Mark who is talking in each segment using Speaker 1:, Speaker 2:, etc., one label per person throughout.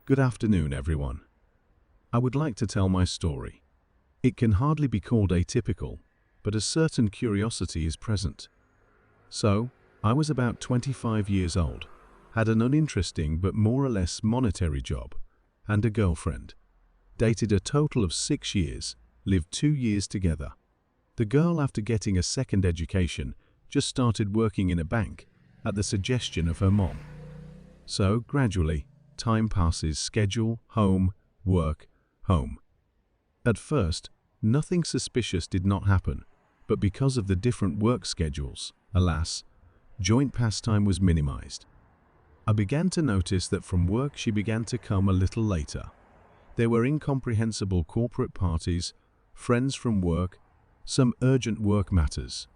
Speaker 1: Good afternoon, everyone. I would like to tell my story. It can hardly be called atypical, but a certain curiosity is present. So, I was about 25 years old, had an uninteresting but more or less monetary job, and a girlfriend. Dated a total of 6 years, lived 2 years together. The girl, after getting a second education, just started working in a bank at the suggestion of her mom. So, gradually, time passes, schedule, home, work, home. At first, nothing suspicious did not happen, but because of the different work schedules, alas, joint pastime was minimized. I began to notice that from work she began to come a little later. There were incomprehensible corporate parties, friends from work, some urgent work matters.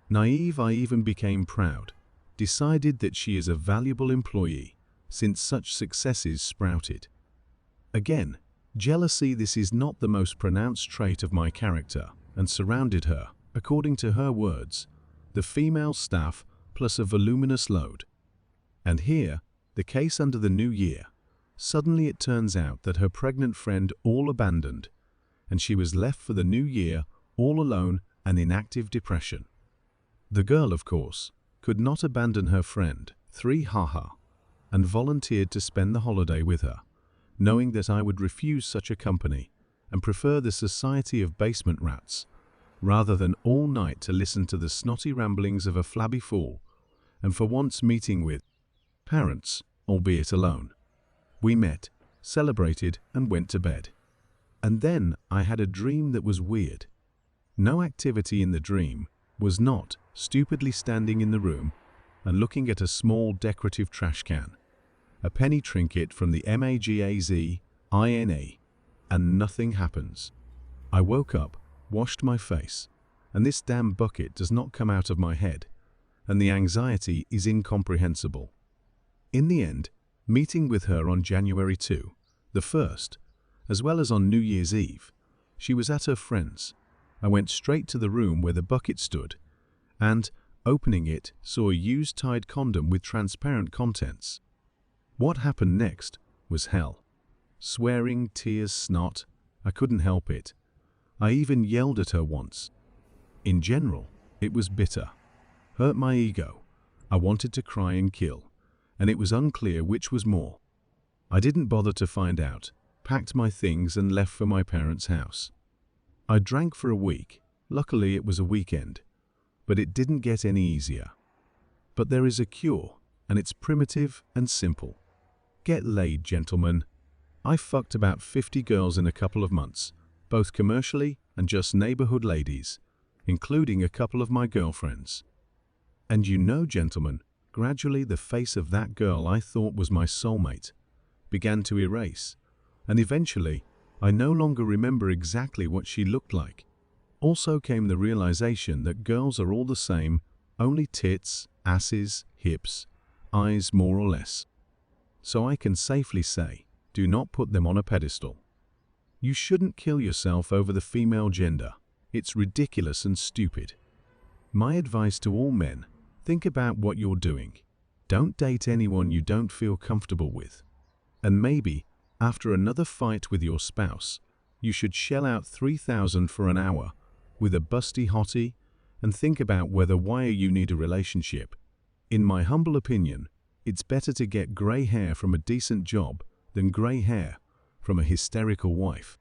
Speaker 1: Naive, I even became proud, decided that she is a valuable employee, since such successes sprouted. Again, jealousy, this is not the most pronounced trait of my character, and surrounded her, according to her words, the female staff plus a voluminous load. And here, the case under the new year. Suddenly it turns out that her pregnant friend all abandoned, and she was left for the new year all alone and in active depression. The girl, of course, could not abandon her friend, and volunteered to spend the holiday with her, knowing that I would refuse such a company and prefer the society of basement rats, rather than all night to listen to the snotty ramblings of a flabby fool, and for once meeting with parents, albeit alone. We met, celebrated, and went to bed. And then I had a dream that was weird. No activity in the dream, was not stupidly standing in the room and looking at a small decorative trash can, a penny trinket from the MAGAZINA, and nothing happens. I woke up, washed my face, and this damn bucket does not come out of my head, and the anxiety is incomprehensible. In the end, meeting with her on January 2, the 1st, as well as on New Year's Eve, she was at her friend's. I went straight to the room where the bucket stood, and, opening it, saw a used Tide condom with transparent contents. What happened next was hell. Swearing, tears, snot, I couldn't help it. I even yelled at her once. In general, it was bitter. Hurt my ego. I wanted to cry and kill, and it was unclear which was more. I didn't bother to find out, packed my things and left for my parents' house. I drank for a week. Luckily it was a weekend, but it didn't get any easier. But there is a cure, and it's primitive and simple. Get laid, gentlemen. I fucked about 50 girls in a couple of months, both commercially and just neighborhood ladies, including a couple of my girlfriends. And you know, gentlemen, gradually the face of that girl I thought was my soulmate began to erase, and eventually I no longer remember exactly what she looked like. Also came the realization that girls are all the same, only tits, asses, hips, eyes more or less. So I can safely say, do not put them on a pedestal. You shouldn't kill yourself over the female gender. It's ridiculous and stupid. My advice to all men, think about what you're doing. Don't date anyone you don't feel comfortable with. And maybe, after another fight with your spouse, you should shell out $3,000 for an hour with a busty hottie and think about why you need a relationship. In my humble opinion, it's better to get grey hair from a decent job than grey hair from a hysterical wife.